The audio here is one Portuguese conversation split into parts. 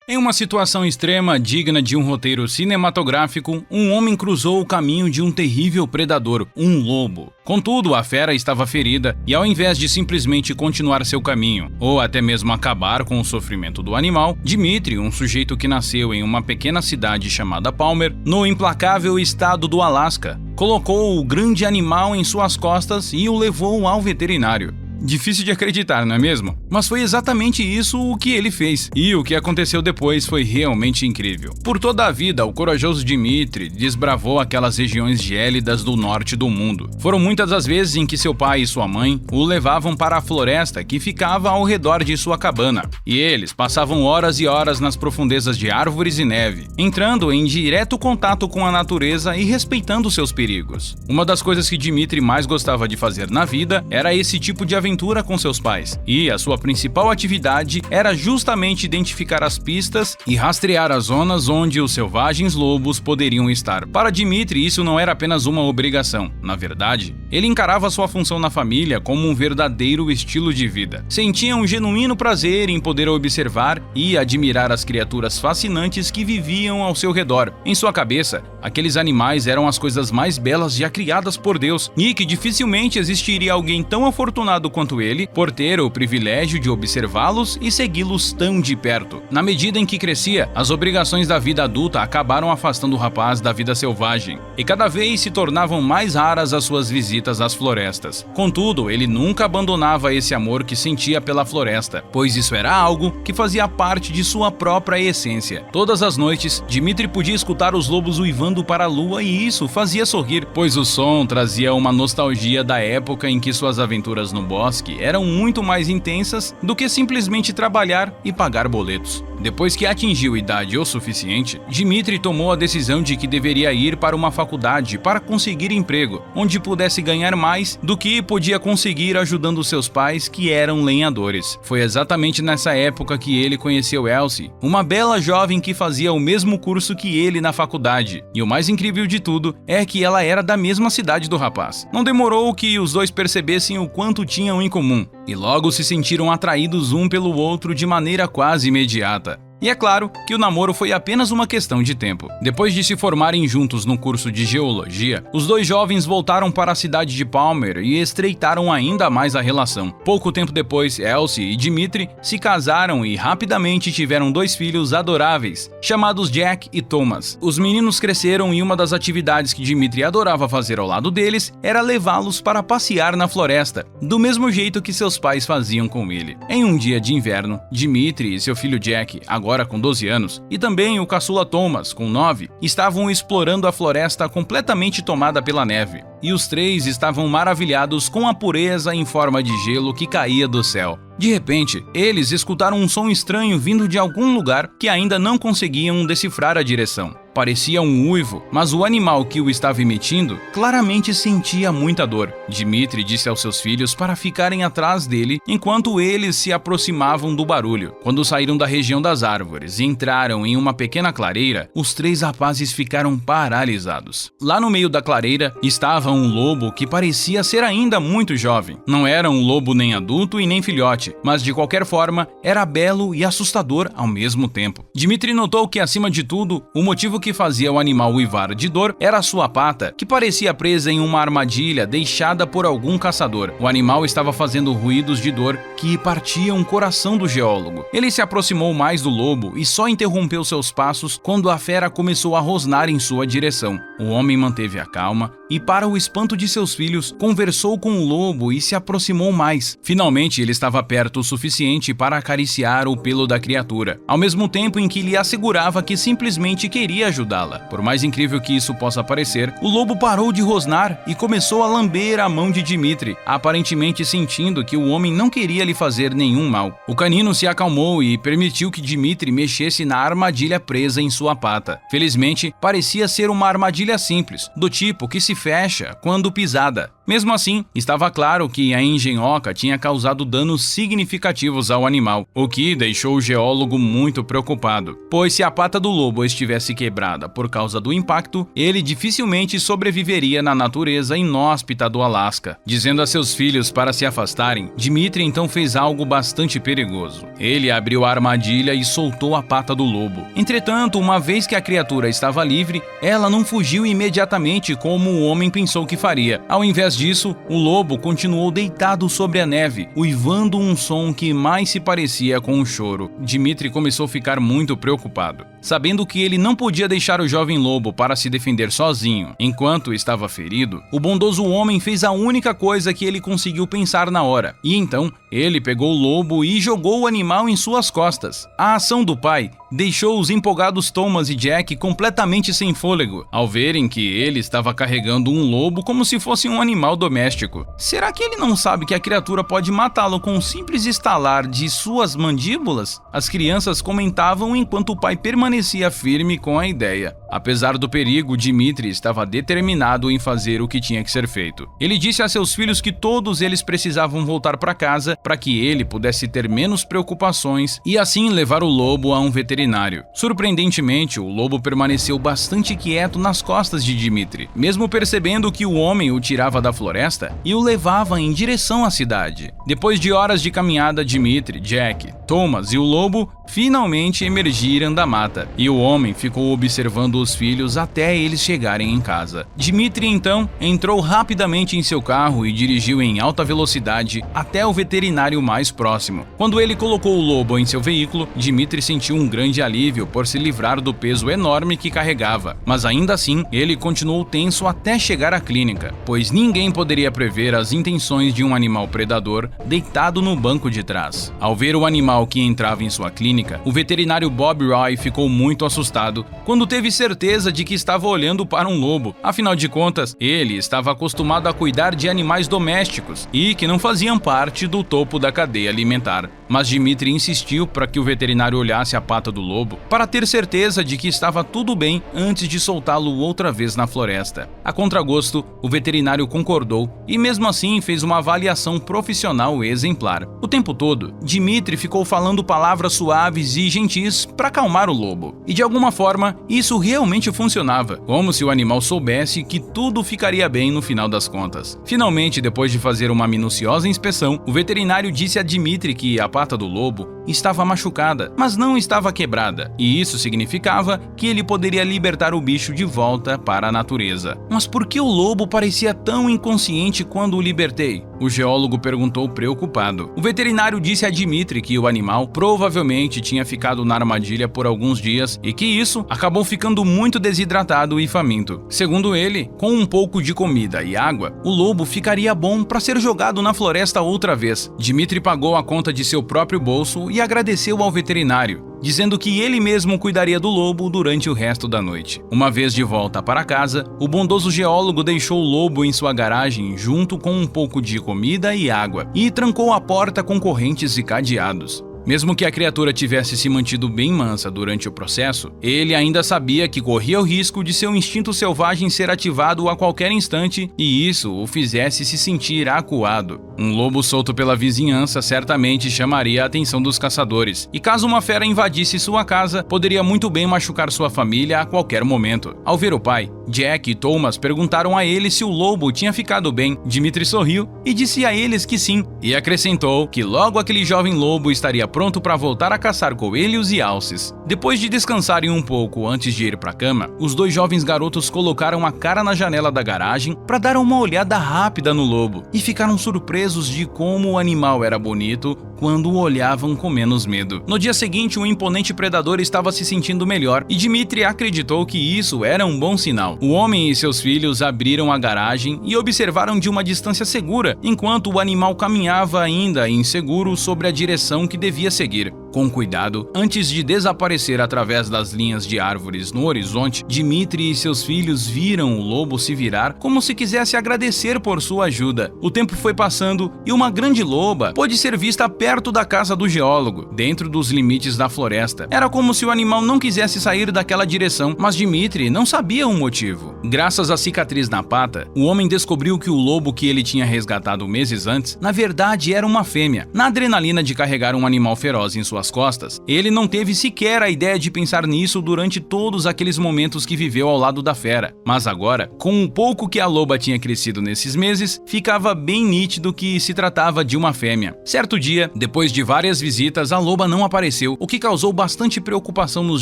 Em uma situação extrema digna de um roteiro cinematográfico, um homem cruzou o caminho de um terrível predador, um lobo. Contudo, a fera estava ferida e, ao invés de simplesmente continuar seu caminho, ou até mesmo acabar com o sofrimento do animal, Dmitri, um sujeito que nasceu em uma pequena cidade chamada Palmer, no implacável estado do Alasca, colocou o grande animal em suas costas e o levou ao veterinário. Difícil de acreditar, não é mesmo? Mas foi exatamente isso o que ele fez. E o que aconteceu depois foi realmente incrível. Por toda a vida, o corajoso Dmitri desbravou aquelas regiões gélidas do norte do mundo. Foram muitas as vezes em que seu pai e sua mãe o levavam para a floresta que ficava ao redor de sua cabana. E eles passavam horas e horas nas profundezas de árvores e neve, entrando em direto contato com a natureza e respeitando seus perigos. Uma das coisas que Dmitri mais gostava de fazer na vida era esse tipo de aventura com seus pais, e a sua principal atividade era justamente identificar as pistas e rastrear as zonas onde os selvagens lobos poderiam estar. Para Dmitri, isso não era apenas uma obrigação. Na verdade, ele encarava sua função na família como um verdadeiro estilo de vida. Sentia um genuíno prazer em poder observar e admirar as criaturas fascinantes que viviam ao seu redor. Em sua cabeça, aqueles animais eram as coisas mais belas já criadas por Deus, e que dificilmente existiria alguém tão afortunado quanto ele por ter o privilégio de observá-los e segui-los tão de perto. Na medida em que crescia, as obrigações da vida adulta acabaram afastando o rapaz da vida selvagem, e cada vez se tornavam mais raras as suas visitas às florestas. Contudo, ele nunca abandonava esse amor que sentia pela floresta, pois isso era algo que fazia parte de sua própria essência. Todas as noites, Dmitri podia escutar os lobos uivando para a lua, e isso fazia sorrir, pois o som trazia uma nostalgia da época em que suas aventuras no bosque eram muito mais intensas do que simplesmente trabalhar e pagar boletos. Depois que atingiu idade o suficiente, Dmitri tomou a decisão de que deveria ir para uma faculdade para conseguir emprego, onde pudesse ganhar mais do que podia conseguir ajudando seus pais, que eram lenhadores. Foi exatamente nessa época que ele conheceu Elsie, uma bela jovem que fazia o mesmo curso que ele na faculdade. E o mais incrível de tudo é que ela era da mesma cidade do rapaz. Não demorou que os dois percebessem o quanto tinham em comum, e logo se sentiram atraídos um pelo outro de maneira quase imediata. E é claro que o namoro foi apenas uma questão de tempo. Depois de se formarem juntos no curso de geologia, os dois jovens voltaram para a cidade de Palmer e estreitaram ainda mais a relação. Pouco tempo depois, Elsie e Dmitri se casaram e rapidamente tiveram dois filhos adoráveis, chamados Jack e Thomas. Os meninos cresceram e uma das atividades que Dmitri adorava fazer ao lado deles era levá-los para passear na floresta, do mesmo jeito que seus pais faziam com ele. Em um dia de inverno, Dmitri e seu filho Jack, agora com 12 anos, e também o caçula Thomas, com 9, estavam explorando a floresta completamente tomada pela neve. E os três estavam maravilhados com a pureza em forma de gelo que caía do céu. De repente, eles escutaram um som estranho vindo de algum lugar que ainda não conseguiam decifrar a direção. Parecia um uivo, mas o animal que o estava emitindo claramente sentia muita dor. Dmitri disse aos seus filhos para ficarem atrás dele enquanto eles se aproximavam do barulho. Quando saíram da região das árvores e entraram em uma pequena clareira, os três rapazes ficaram paralisados. Lá no meio da clareira estava um lobo que parecia ser ainda muito jovem. Não era um lobo nem adulto e nem filhote, mas de qualquer forma era belo e assustador ao mesmo tempo. Dmitri notou que, acima de tudo, o motivo que fazia o animal uivar de dor era a sua pata, que parecia presa em uma armadilha deixada por algum caçador. O animal estava fazendo ruídos de dor que partiam o coração do geólogo. Ele se aproximou mais do lobo e só interrompeu seus passos quando a fera começou a rosnar em sua direção. O homem manteve a calma e, para o espanto de seus filhos, conversou com o lobo e se aproximou mais. Finalmente, ele estava perto o suficiente para acariciar o pelo da criatura, ao mesmo tempo em que lhe assegurava que simplesmente queria ajudá-la. Por mais incrível que isso possa parecer, o lobo parou de rosnar e começou a lamber a mão de Dmitri, aparentemente sentindo que o homem não queria lhe fazer nenhum mal. O canino se acalmou e permitiu que Dmitri mexesse na armadilha presa em sua pata. Felizmente, parecia ser uma armadilha simples, do tipo que se fecha quando pisada. Mesmo assim, estava claro que a engenhoca tinha causado danos significativos ao animal, o que deixou o geólogo muito preocupado, pois se a pata do lobo estivesse quebrada por causa do impacto, ele dificilmente sobreviveria na natureza inóspita do Alasca. Dizendo a seus filhos para se afastarem, Dmitri então fez algo bastante perigoso. Ele abriu a armadilha e soltou a pata do lobo. Entretanto, uma vez que a criatura estava livre, ela não fugiu imediatamente como o homem pensou que faria. Ao invés disso, o lobo continuou deitado sobre a neve, uivando um som que mais se parecia com um choro. Dmitri começou a ficar muito preocupado, sabendo que ele não podia deixar o jovem lobo para se defender sozinho. Enquanto estava ferido, o bondoso homem fez a única coisa que ele conseguiu pensar na hora, e então ele pegou o lobo e jogou o animal em suas costas. A ação do pai deixou os empolgados Thomas e Jack completamente sem fôlego, ao verem que ele estava carregando um lobo como se fosse um animal doméstico. Será que ele não sabe que a criatura pode matá-lo com um simples estalar de suas mandíbulas? As crianças comentavam enquanto o pai permanecia firme com a ideia. Apesar do perigo, Dmitri estava determinado em fazer o que tinha que ser feito. Ele disse a seus filhos que todos eles precisavam voltar para casa para que ele pudesse ter menos preocupações e assim levar o lobo a um veterinário. Surpreendentemente, o lobo permaneceu bastante quieto nas costas de Dmitri, mesmo percebendo que o homem o tirava da floresta e o levava em direção à cidade. Depois de horas de caminhada, Dmitri, Jack, Thomas e o lobo finalmente emergiram da mata, e o homem ficou observando os filhos até eles chegarem em casa. Dmitri então entrou rapidamente em seu carro e dirigiu em alta velocidade até o veterinário mais próximo. Quando ele colocou o lobo em seu veículo, Dmitri sentiu um grande alívio por se livrar do peso enorme que carregava, mas ainda assim ele continuou tenso até chegar à clínica, pois ninguém poderia prever as intenções de um animal predador deitado no banco de trás. Ao ver o animal que entrava em sua clínica, o veterinário Bob Roy ficou muito assustado quando teve certeza de que estava olhando para um lobo. Afinal de contas, ele estava acostumado a cuidar de animais domésticos e que não faziam parte do topo da cadeia alimentar. Mas Dmitri insistiu para que o veterinário olhasse a pata do lobo para ter certeza de que estava tudo bem antes de soltá-lo outra vez na floresta. A contragosto, o veterinário concordou e mesmo assim fez uma avaliação profissional exemplar. O tempo todo, Dmitri ficou falando palavras suaves e gentis para acalmar o lobo. E de alguma forma, isso realmente funcionava, como se o animal soubesse que tudo ficaria bem no final das contas. Finalmente, depois de fazer uma minuciosa inspeção, o veterinário disse a Dmitri que a pata do lobo estava machucada, mas não estava quebrada, e isso significava que ele poderia libertar o bicho de volta para a natureza. Mas por que o lobo parecia tão inconsciente quando o libertei? O geólogo perguntou preocupado. O veterinário disse a Dmitri que o animal provavelmente tinha ficado na armadilha por alguns dias e que isso acabou ficando muito desidratado e faminto. Segundo ele, com um pouco de comida e água, o lobo ficaria bom para ser jogado na floresta outra vez. Dmitri pagou a conta de seu próprio bolso e agradeceu ao veterinário, dizendo que ele mesmo cuidaria do lobo durante o resto da noite. Uma vez de volta para casa, o bondoso geólogo deixou o lobo em sua garagem junto com um pouco de comida e água e trancou a porta com correntes e cadeados. Mesmo que a criatura tivesse se mantido bem mansa durante o processo, ele ainda sabia que corria o risco de seu instinto selvagem ser ativado a qualquer instante e isso o fizesse se sentir acuado. Um lobo solto pela vizinhança certamente chamaria a atenção dos caçadores, e caso uma fera invadisse sua casa, poderia muito bem machucar sua família a qualquer momento. Ao ver o pai, Jack e Thomas perguntaram a ele se o lobo tinha ficado bem. Dmitri sorriu e disse a eles que sim, e acrescentou que logo aquele jovem lobo estaria pronto para voltar a caçar coelhos e alces. Depois de descansarem um pouco antes de ir para a cama, os dois jovens garotos colocaram a cara na janela da garagem para dar uma olhada rápida no lobo e ficaram surpresos de como o animal era bonito quando o olhavam com menos medo. No dia seguinte, o imponente predador estava se sentindo melhor e Dmitri acreditou que isso era um bom sinal. O homem e seus filhos abriram a garagem e observaram de uma distância segura, enquanto o animal caminhava ainda inseguro sobre a direção que devia seguir. Com cuidado, antes de desaparecer através das linhas de árvores no horizonte, Dmitri e seus filhos viram o lobo se virar como se quisesse agradecer por sua ajuda. O tempo foi passando e uma grande loba pôde ser vista perto da casa do geólogo, dentro dos limites da floresta. Era como se o animal não quisesse sair daquela direção, mas Dmitri não sabia o motivo. Graças à cicatriz na pata, o homem descobriu que o lobo que ele tinha resgatado meses antes, na verdade era uma fêmea. Na adrenalina de carregar um animal feroz em suas costas, ele não teve sequer a ideia de pensar nisso durante todos aqueles momentos que viveu ao lado da fera. Mas agora, com o pouco que a loba tinha crescido nesses meses, ficava bem nítido que se tratava de uma fêmea. Certo dia, depois de várias visitas, a loba não apareceu, o que causou bastante preocupação nos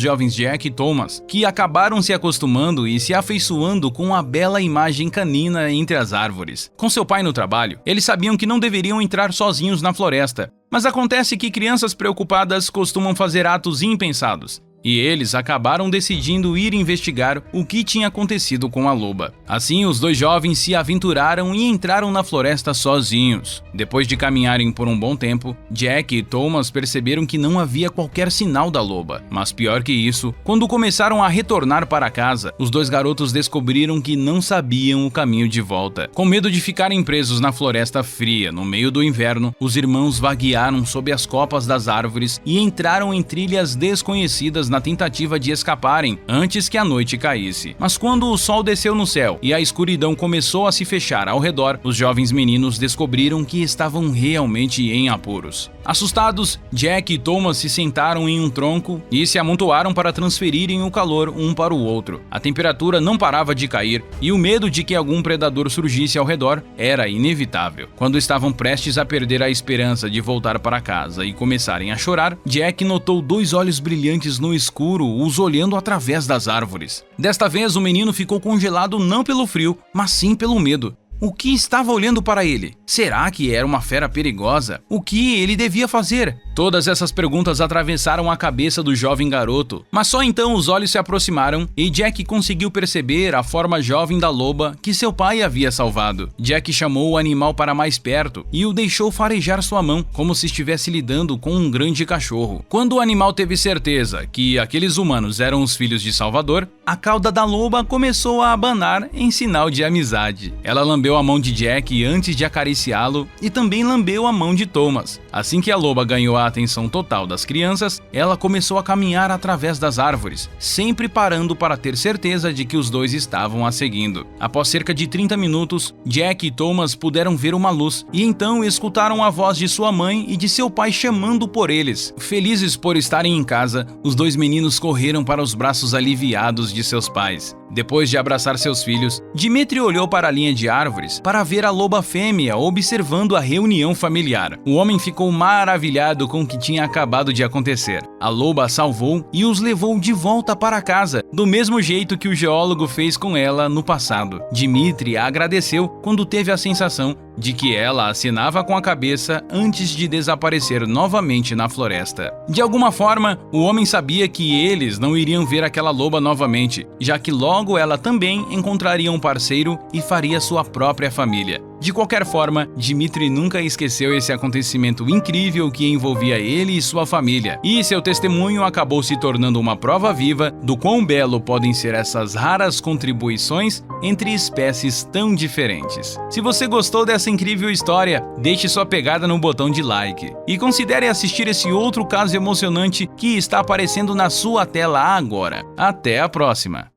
jovens Jack e Thomas, que acabaram se acostumando e se afeiçoando com a bela imagem canina entre as árvores. Com seu pai no trabalho, eles sabiam que não deveriam entrar sozinhos na floresta, mas acontece que crianças preocupadas costumam fazer atos impensados. E eles acabaram decidindo ir investigar o que tinha acontecido com a loba. Assim, os dois jovens se aventuraram e entraram na floresta sozinhos. Depois de caminharem por um bom tempo, Jack e Thomas perceberam que não havia qualquer sinal da loba. Mas pior que isso, quando começaram a retornar para casa, os dois garotos descobriram que não sabiam o caminho de volta. Com medo de ficarem presos na floresta fria no meio do inverno, os irmãos vaguearam sob as copas das árvores e entraram em trilhas desconhecidas na tentativa de escaparem antes que a noite caísse. Mas quando o sol desceu no céu e a escuridão começou a se fechar ao redor, os jovens meninos descobriram que estavam realmente em apuros. Assustados, Jack e Thomas se sentaram em um tronco e se amontoaram para transferirem o calor um para o outro. A temperatura não parava de cair e o medo de que algum predador surgisse ao redor era inevitável. Quando estavam prestes a perder a esperança de voltar para casa e começarem a chorar, Jack notou dois olhos brilhantes no escuro os olhando através das árvores. Desta vez, o menino ficou congelado não pelo frio, mas sim pelo medo. O que estava olhando para ele? Será que era uma fera perigosa? O que ele devia fazer? Todas essas perguntas atravessaram a cabeça do jovem garoto, mas só então os olhos se aproximaram e Jack conseguiu perceber a forma jovem da loba que seu pai havia salvado. Jack chamou o animal para mais perto e o deixou farejar sua mão, como se estivesse lidando com um grande cachorro. Quando o animal teve certeza que aqueles humanos eram os filhos de Salvador, a cauda da loba começou a abanar em sinal de amizade. Ela lambeu a mão de Jack antes de acariciá-lo e também lambeu a mão de Thomas. Assim que a loba ganhou a atenção total das crianças, ela começou a caminhar através das árvores, sempre parando para ter certeza de que os dois estavam a seguindo. Após cerca de 30 minutos, Jack e Thomas puderam ver uma luz e então escutaram a voz de sua mãe e de seu pai chamando por eles. Felizes por estarem em casa, os dois meninos correram para os braços aliviados de seus pais. Depois de abraçar seus filhos, Dmitri olhou para a linha de árvores para ver a loba fêmea observando a reunião familiar. O homem ficou maravilhado com o que tinha acabado de acontecer. A loba a salvou e os levou de volta para casa, do mesmo jeito que o geólogo fez com ela no passado. Dmitri a agradeceu quando teve a sensação de que ela acenava com a cabeça antes de desaparecer novamente na floresta. De alguma forma, o homem sabia que eles não iriam ver aquela loba novamente, já que logo ela também encontraria um parceiro e faria sua própria família. De qualquer forma, Dmitri nunca esqueceu esse acontecimento incrível que envolvia ele e sua família, e seu testemunho acabou se tornando uma prova viva do quão belo podem ser essas raras contribuições entre espécies tão diferentes. Se você gostou dessa incrível história, deixe sua pegada no botão de like e considere assistir esse outro caso emocionante que está aparecendo na sua tela agora. Até a próxima!